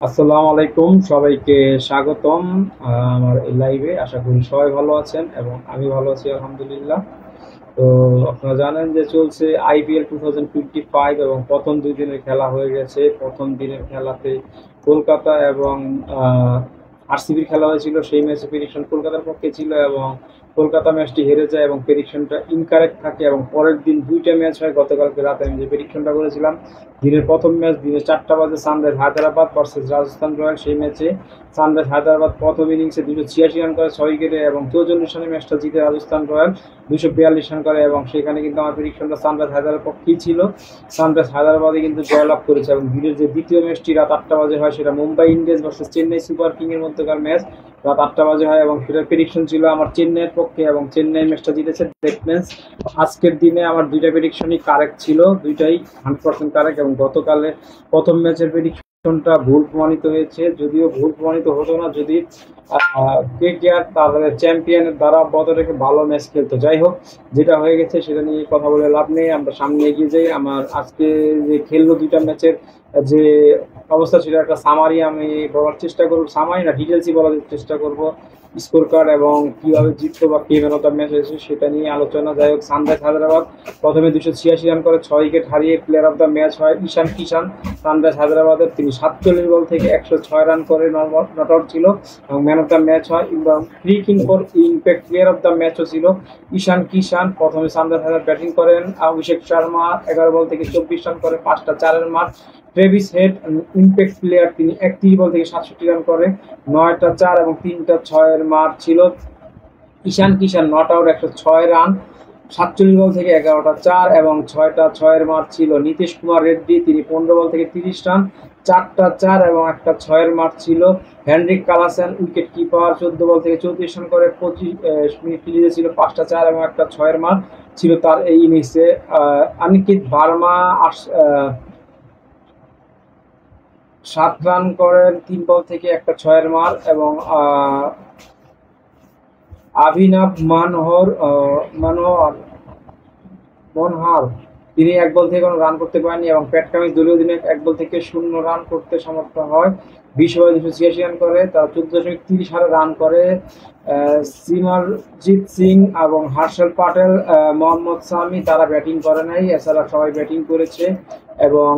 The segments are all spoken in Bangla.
আসসালামু আলাইকুম, সবাইকে স্বাগতম আমার এই লাইভে। আশা করি সবাই ভালো আছেন এবং আমি ভালো আছি আলহামদুলিল্লাহ। তো আপনারা জানেন যে চলছে আইপিএল 2025 এবং প্রথম 2 দিনের খেলা হয়ে গেছে। প্রথম দিনের খেলাতে কলকাতা এবং আরসিবির খেলা হয়েছিল। সেই ম্যাচে প্রেডিকশন কলকাতার পক্ষে ছিল এবং কলকাতা ম্যাচটি হেরে যায় এবং প্রেডিকশনটা ইনকারেক্ট থাকে এবং পরের দিন 2টা ম্যাচ হয়। গতকালকে রাতে আমি যে প্রেডিকশনটা করেছিলাম, দিনের প্রথম ম্যাচ দিনে 4টা বাজে sunrise Hyderabad versus Rajasthan royal, সেই ম্যাচে সানরাইজ হায়দ্রাবাদ প্রথম ইনিংসে 286 রান করে 6 উইকেটে এবং 44 রানে ম্যাচটা জিতে রাজস্থান রয়্যাল 242 রান করে এবং সেখানে কিন্তু আমার প্রেডিকশনটা সানরাইজ হায়দ্রাবাদের পক্ষেই ছিল। সানরাইজ হায়দ্রাবাদে কিন্তু জয়লাভ করেছে এবং দিনের যে দ্বিতীয় ম্যাচটি রাত 8টা বাজে হয়, সেটা Mumbai Indians versus Chennai super কিংয়ের মধ্যকার ম্যাচ রাত 8টা বাজে হয় এবং সেটার প্রেডিকশন ছিল আমার চেন্নাইয়ের পক্ষে এবং চেন্নাই ম্যাচটা জিতেছে। দ্যাট মিন্স আজকের দিনে আমার দুইটা প্রেডিকশনই কারেক্ট ছিল, দুইটাই 100% কারেক্ট এবং গতকালে প্রথম ম্যাচের প্রেডিকশনটা ভুল প্রমাণিত হয়েছে। যদিও ভুল প্রমাণিত হতো না যদি কেকেআর তাদের চ্যাম্পিয়নের দ্বারা অব্যাহত রেখে ভালো ম্যাচ খেলতো। যাই হোক, যেটা হয়ে গেছে সেটা নিয়ে কথা বলে লাভ নেই, আমরা সামনে এগিয়ে যাই। আমার আজকে যে খেললো দুইটা ম্যাচের যে অবস্থা, সেটা একটা সামারি আমি বলার চেষ্টা করবো, সামারি না ডিটেলসই বলার চেষ্টা করব। স্কোর কার্ড এবং কিভাবে জিততো বা কে ম্যান অফ দ্য ম্যাচ হয়েছে সেটা নিয়ে আলোচনা। যাই হোক, সানরাইজ হায়দ্রাবাদ প্রথমে 286 রান করে 6 উইকেট হারিয়ে প্লেয়ার অফ দ্য ম্যাচ হয় ঈশান কিষান সানরাইজ হায়দ্রাবাদের। তিনি 47 বল থেকে 106 রান করে নট আউট ছিল এবং ম্যান অফ দ্য ম্যাচ হয় এবং ফ্রি কিং for impact player of the ম্যাচও ছিল ঈশান কিষান। প্রথমে সানরাইজ হায়দ্রাবাদ ব্যাটিং করেন, অভিষেক শর্মা 11 বল থেকে 24 রান করে 5টা 4-এর মার। ট্রেভিস হেড ইম্প্যাক্ট প্লেয়ার, তিনি 31 বল থেকে 67 রান করে 9টা 4 এবং 3টা 6-এর মার ছিল। ঈশান কিষান নট আউট 106 রান 47 বল থেকে 11টা 4 এবং 6টা 6-এর মার ছিল। নীতিশ কুমার রেড্ডি, তিনি 15 বল থেকে 30 রান 4টা 4 এবং একটা 6-এর মার ছিল। হেনরিক কালাসেন উইকেট কিপার 14 বল থেকে 34 রান করে 25 মিনিট ক্রিজে ছিল, 5টা 4 এবং একটা 6-এর মার ছিল তার এই ইনিংসে। অনিকেত ভার্মা 7 রান করেন 3 বল থেকে একটা 6-এর মার এবং অভিনব মনোহর তিনি 1 বল থেকে কোনো রান করতে পারেননি এবং প্যাট কামিন্স দলীয় অধিনায়ক 1 বল থেকে 0 রান করতে সমর্থ হয়। 20 ওভারে 286 রান করে, তারা 14.30 হারে রান করে। সিমরজিৎ সিং এবং হর্ষল প্যাটেল, মোহাম্মদ শামি তারা ব্যাটিং করে নাই, এছাড়া সবাই ব্যাটিং করেছে। এবং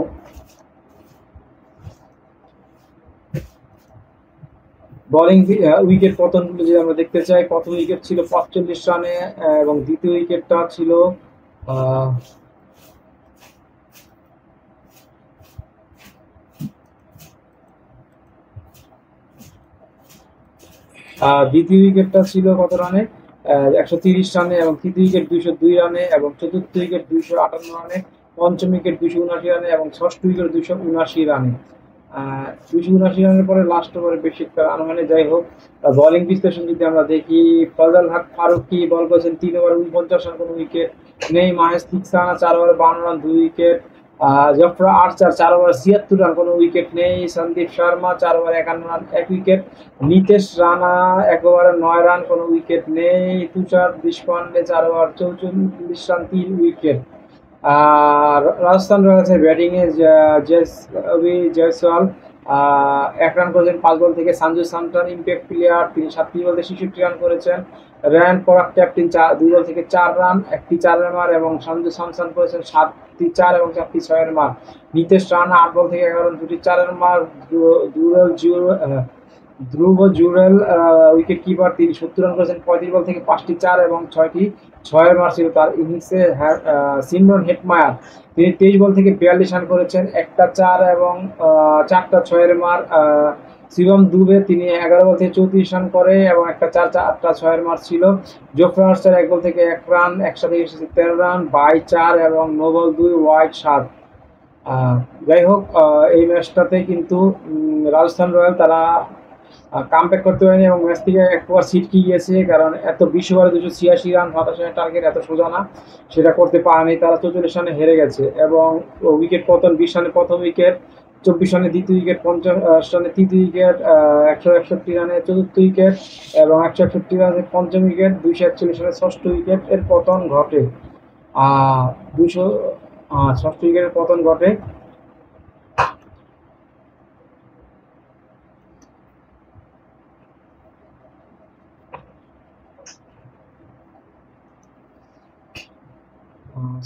বোলিং উইকেট পতনগুলো যদি আমরা দেখতে চাই, প্রথম উইকেট ছিল 45 রানে এবং দ্বিতীয় উইকেটটা ছিল দ্বিতীয় উইকেটটা ছিল কত রানে, 130 রানে এবং তৃতীয় উইকেট 202 রানে এবং চতুর্থ উইকেট 258 রানে, পঞ্চম উইকেট 279 রানে এবং ষষ্ঠ উইকেট 279 রানে। 279 রানের পরে লাস্ট ওভারে বেশি একটা রান হয়নি। যাই হোক, বোলিং বিশ্লেষণ যদি আমরা দেখি, ফজল হক ফারুকি বল করেছেন 3 ওভার 49 রান, কোনো উইকেট নেই। মাহেশ তিক্সানা 4 ওভারে 52 রান, 2 উইকেট। জফরা আর্চার 4 ওভারে 76 রান, কোনো উইকেট নেই। সন্দীপ শর্মা 4 ওভারে 51 রান, 1 উইকেট। নিতেশ রানা 1 ওভারে 9 রান, কোনো উইকেট নেই। তুষার দেশপান্ডে 4 ওভার 44 রান, 3 উইকেট। আর রাজস্থান রয়্যালসের ব্যাটিংয়ে জয়সওয়াল 1 রান করেছেন 5 বল থেকে। সঞ্জু স্যামসন ইম্প্যাক্ট প্লেয়ার, তিনি 37 বল থেকে 66 রান করেছেন। র্যান পরাগ ক্যাপ্টেন 2 বল থেকে 4 রান, 1টি 4-এর মার এবং সঞ্জু স্যামসন করেছেন 7টি 4 এবং 4টি 6-এর মার। নিতেশ রানা 8 বল থেকে 11 রান, 2টি 4-এর মার। ধ্রুব জুরেল উইকেট কিপার, তিনি 70 রান করেছেন 35 বল থেকে 5টি 4 এবং 6টি 6-এর মার ছিল তার ইনিংসে। সিমরন হেটমায়ার, তিনি 23 বল থেকে 42 রান করেছেন, 1টা 4 এবং 4টা 6-এর মার। শিবম দুবে, তিনি 11 বল থেকে 34 রান করে এবং একটা 4 4টা 6-এর মার ছিল। জোফরা আর্চার 1 বল থেকে 1 রান, একসাথে এসেছে 13 রান, বাই 4 এবং নো বল 2, ওয়াইড 7। যাই হোক, এই ম্যাচটাতে কিন্তু রাজস্থান রয়্যাল তারা কামব্যাক করতে পারেনি এবং ম্যাচ থেকে এক প্রকার ছিটকে গিয়েছে, কারণ এত 20 ওভারে 286 রান 27 রানের টার্গেট এত সোজা না, সেটা করতে পারেনি তারা। 44 রানে হেরে গেছে এবং উইকেট পতন 20 রানে প্রথম উইকেট, 24 রানে দ্বিতীয় উইকেট, 50 রানে তৃতীয় উইকেট, 161 রানে চতুর্থ উইকেট এবং 161 রানে পঞ্চম উইকেট, 241 রানে ষষ্ঠ উইকেট এর পতন ঘটে। 200 ষষ্ঠ উইকেটের পতন ঘটে।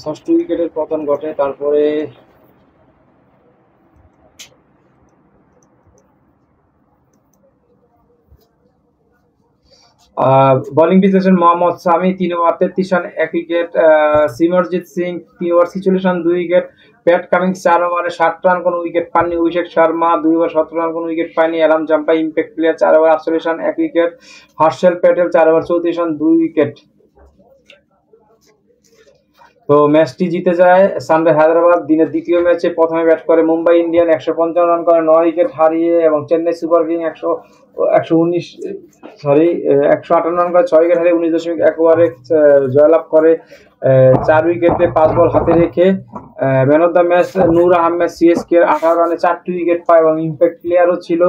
ষষ্ঠ উইকেটের পতন ঘটে। তারপরে বোলিং বিশ্লেষণ Mohammad Shami 3 over 33 run 1 wicket, Simarjit Singh 3 over 46 run 2 wicket, Pat Cummins 4 ওভারে 60 রান কোনো উইকেট পাননি, অভিষেক শর্মা 2 ওভার 17 রান কোনো উইকেট পায়নি, Adam Zampa impact player 4 over 48 run 1 wicket, Harshal Patel 4 over 34 run 2 wicket. তো ম্যাচটি জিতে যায় সানরাইজ হায়দ্রাবাদ। দিনের দ্বিতীয় ম্যাচে প্রথমে ব্যাট করে মুম্বাই ইন্ডিয়ান 155 রান করে 9 উইকেট হারিয়ে, এবং চেন্নাই সুপার কিং 158 রান করে 6 উইকেট হারিয়ে 19.1 ওভারে জয়লাভ করে 4 উইকেটে 5 বল হাতে রেখে। Man of the match Noor Ahmed CSK 18 রানে 4টি উইকেট পায় এবং ইম্প্যাক্ট প্লেয়ারও ছিল